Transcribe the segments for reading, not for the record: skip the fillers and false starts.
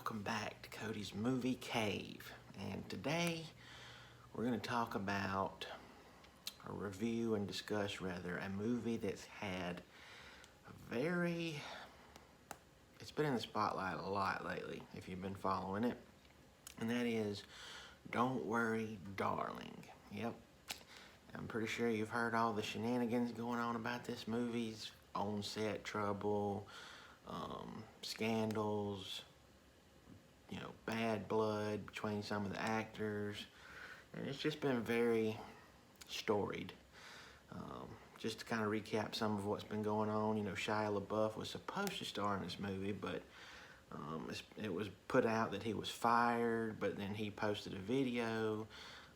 welcome back to Cody's Movie Cave. And today we're going to talk about a review and discuss rather a movie that's had it's been in the spotlight a lot lately if you've been following it, and that is Don't Worry Darling. Yep, I'm pretty sure you've heard all the shenanigans going on about this movie's on-set trouble, scandals, bad blood between some of the actors, and it's just been very storied. Just to kind of recap some of what's been going on, Shia LaBeouf was supposed to star in this movie, but it was put out that he was fired, but then he posted a video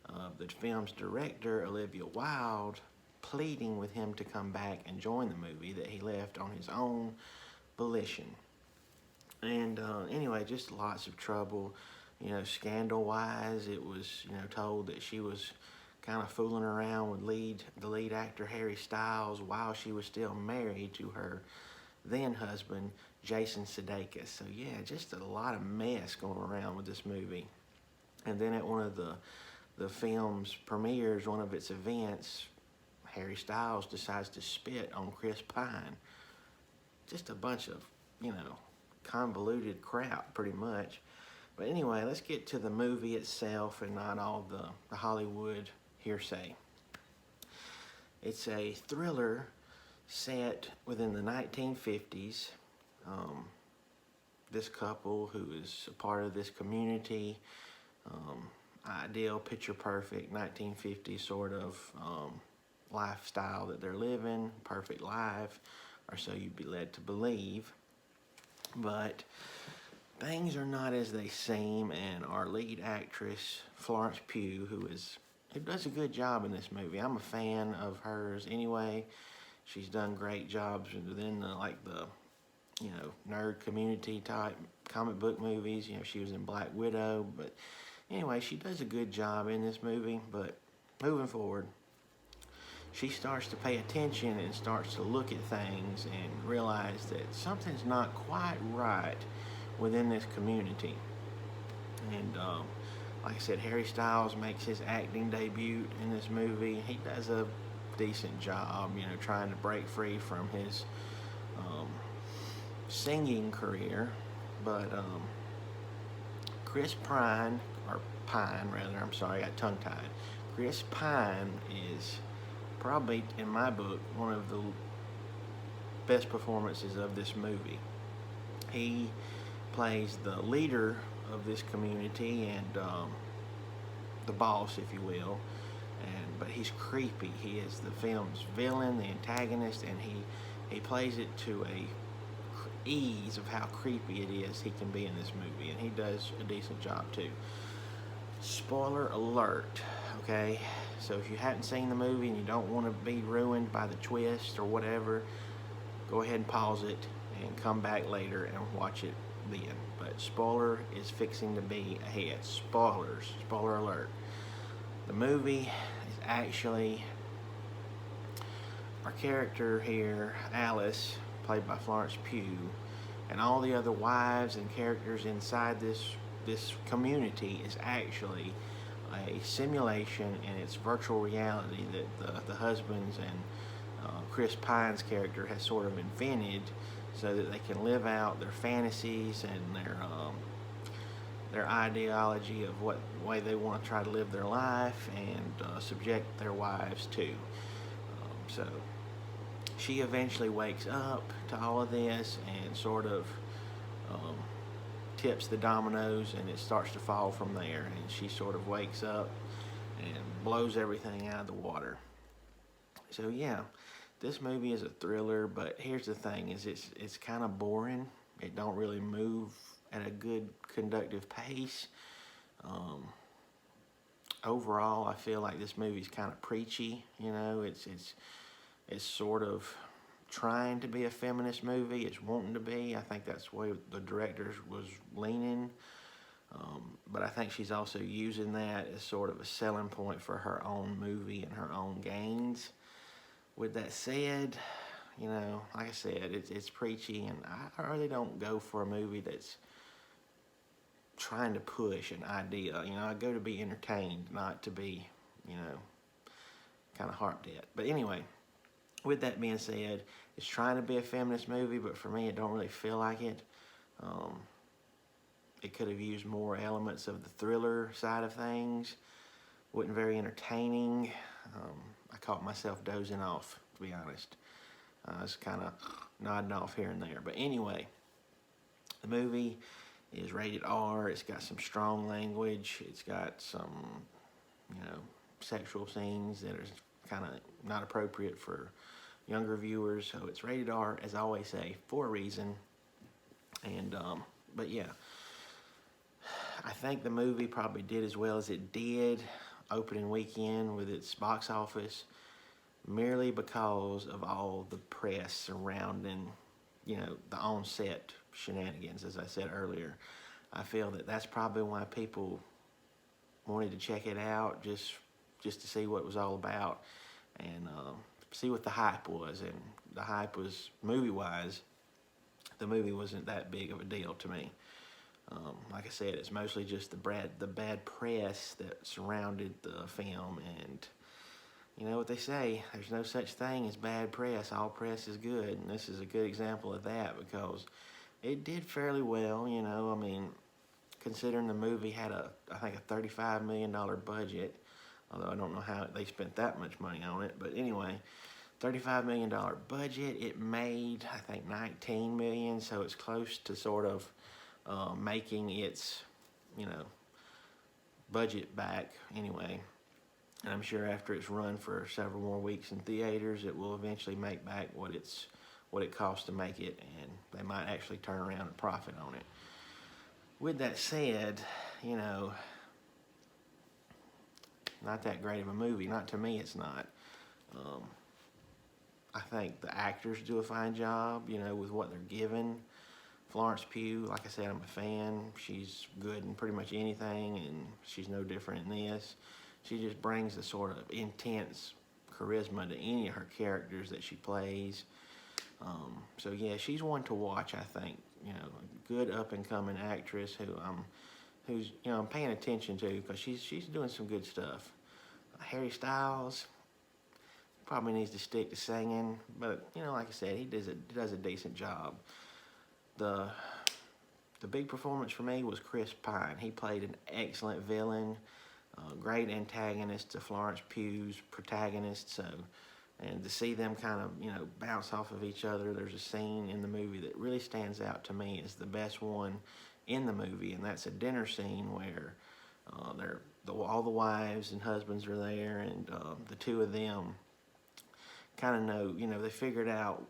of the film's director, Olivia Wilde, pleading with him to come back and join the movie that he left on his own volition. And anyway, just lots of trouble. Scandal-wise, it was, told that she was kind of fooling around with the lead actor Harry Styles while she was still married to her then husband, Jason Sudeikis. So yeah, just a lot of mess going around with this movie. And then at one of the film's premieres, one of its events, Harry Styles decides to spit on Chris Pine. Just a bunch of, convoluted crap, pretty much. But anyway, let's get to the movie itself and not all the Hollywood hearsay. It's a thriller set within the 1950s. This couple who is a part of this community, ideal, picture perfect 1950s sort of lifestyle that they're living, perfect life, or so you'd be led to believe. But things are not as they seem, and our lead actress, Florence Pugh, who does a good job in this movie. I'm a fan of hers anyway. She's done great jobs within the nerd community type comic book movies. She was in Black Widow, but anyway, she does a good job in this movie. But moving forward, she starts to pay attention and starts to look at things and realize that something's not quite right within this community. And like I said, Harry Styles makes his acting debut in this movie. He does a decent job, trying to break free from his singing career. But Chris Pine, or Pine rather, I'm sorry, I got tongue-tied. Chris Pine is probably, in my book, one of the best performances of this movie. He plays the leader of this community and the boss, if you will, but he's creepy. He is the film's villain, the antagonist, and he plays it to a ease of how creepy it is he can be in this movie, and he does a decent job too. Spoiler alert, okay? So if you haven't seen the movie and you don't want to be ruined by the twist or whatever, go ahead and pause it and come back later and watch it then. But spoiler is fixing to be ahead. Spoilers, spoiler alert. The movie is actually, our character here, Alice, played by Florence Pugh, and all the other wives and characters inside this community is actually a simulation, and it's virtual reality that the husbands and Chris Pine's character has sort of invented so that they can live out their fantasies and their ideology of what way they want to try to live their life and subject their wives to. So she eventually wakes up to all of this and sort of tips the dominoes, and it starts to fall from there, and she sort of wakes up and blows everything out of the water. So yeah, this movie is a thriller, but here's the thing, is it's kind of boring. It don't really move at a good conductive pace. Overall, I feel like this movie's kind of preachy. It's sort of trying to be a feminist movie. It's wanting to be. I think that's the way the director was leaning. But I think she's also using that as sort of a selling point for her own movie and her own gains. With that said, like I said, it's preachy, and I really don't go for a movie that's trying to push an idea. I go to be entertained, not to be, kind of harped at. But anyway, with that being said, it's trying to be a feminist movie, but for me, it don't really feel like it. It could have used more elements of the thriller side of things. Wasn't very entertaining. I caught myself dozing off, to be honest. I was kind of nodding off here and there. But anyway, the movie is rated R. It's got some strong language. It's got some, sexual scenes that are kind of not appropriate for younger viewers. So it's rated R, as I always say, for a reason. And, but yeah, I think the movie probably did as well as it did opening weekend with its box office merely because of all the press surrounding, the on-set shenanigans, as I said earlier. I feel that that's probably why people wanted to check it out, just to see what it was all about and see what the hype was. And the hype was, movie-wise, the movie wasn't that big of a deal to me. Like I said, it's mostly just the bad press that surrounded the film, and you know what they say, there's no such thing as bad press. All press is good, and this is a good example of that because it did fairly well, considering the movie had I think a $35 million budget, although I don't know how they spent that much money on it, but anyway, $35 million budget, it made, I think, $19 million, so it's close to sort of making its, budget back anyway. And I'm sure after it's run for several more weeks in theaters, it will eventually make back what it cost to make it, and they might actually turn around and profit on it. With that said, not that great of a movie. Not to me, it's not. I think the actors do a fine job, with what they're given. Florence Pugh, like I said, I'm a fan. She's good in pretty much anything, and she's no different in this. She just brings the sort of intense charisma to any of her characters that she plays. So yeah, she's one to watch, I think. A good up-and-coming actress who's I'm paying attention to because she's doing some good stuff. Harry Styles probably needs to stick to singing, but like I said, he does a decent job. The big performance for me was Chris Pine. He played an excellent villain, great antagonist to Florence Pugh's protagonist. And to see them kind of bounce off of each other, there's a scene in the movie that really stands out to me as the best one in the movie, and that's a dinner scene where all the wives and husbands are there, and the two of them kind of know, they figured out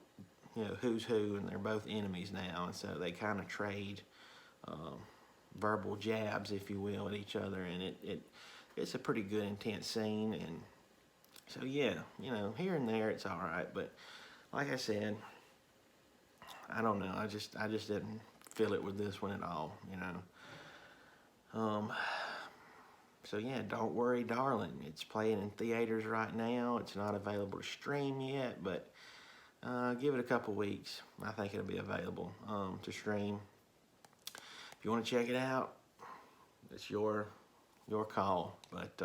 who's who, and they're both enemies now, and so they kind of trade verbal jabs, if you will, at each other, and it's a pretty good, intense scene. And so yeah, here and there it's all right, but like I said, I don't know, I just didn't feel it with this one at all. So yeah, Don't Worry Darling, it's playing in theaters right now. It's not available to stream yet, but give it a couple weeks. I think it'll be available to stream. If you want to check it out, it's your call. But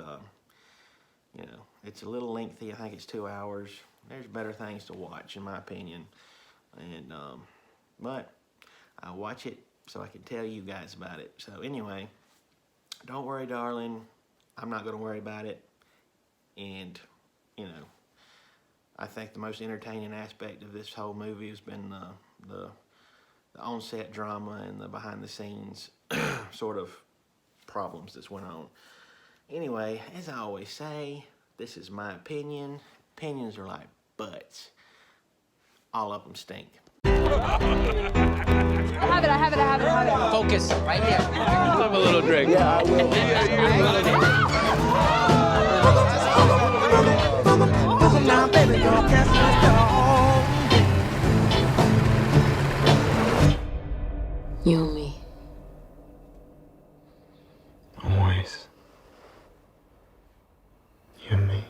it's a little lengthy. I think it's 2 hours. There's better things to watch, in my opinion. And but I watch it so I can tell you guys about it. So anyway, Don't Worry Darling, I'm not going to worry about it. And I think the most entertaining aspect of this whole movie has been the on-set drama and the behind-the-scenes sort of problems that's went on. Anyway, as I always say, this is my opinion. Opinions are like butts. All of them stink. I have it. Focus, right here. Let's have a little drink. Yeah, I will. Now, baby girl, catch my You and me. Always. You and me.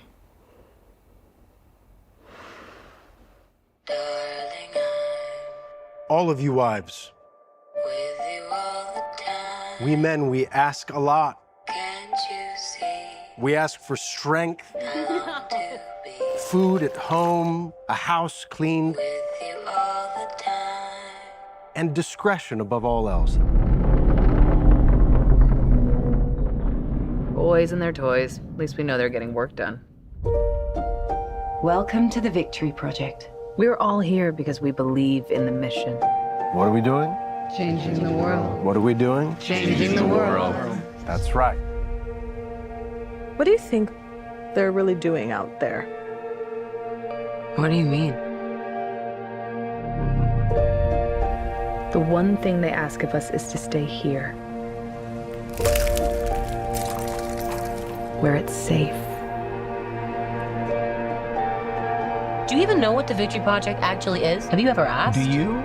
Darling, I'm All of you wives, with you all the time. We men, we ask a lot. Can't you see We ask for strength, how to be food at home, a house cleaned, with you all the time? and discretion above all else. Boys and their toys. At least we know they're getting work done. Welcome to the Victory Project. We're all here because we believe in the mission. What are we doing? Changing the world. What are we doing? Changing the world. That's right. What do you think they're really doing out there? What do you mean? The one thing they ask of us is to stay here. Where it's safe. Do you even know what the Victory Project actually is? Have you ever asked? Do you?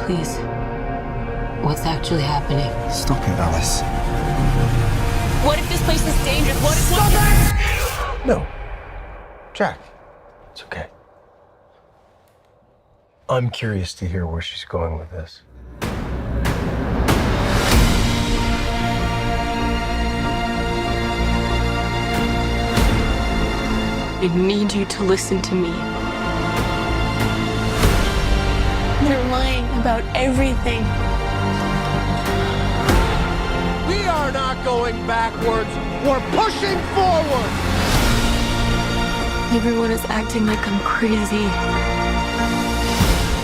Please. What's actually happening? Stop it, Alice. What if this place is dangerous? What if... No. Jack, it's okay. I'm curious to hear where she's going with this. I need you to listen to me. They're lying about everything. We are not going backwards. We're pushing forward. Everyone is acting like I'm crazy.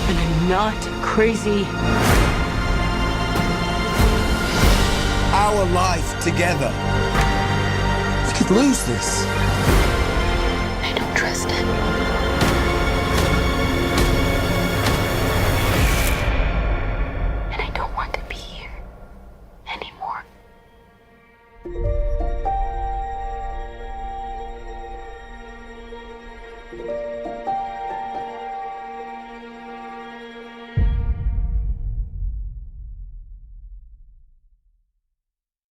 And I'm not crazy. Our life together. We could lose this. I don't trust it. And I don't want to be here anymore.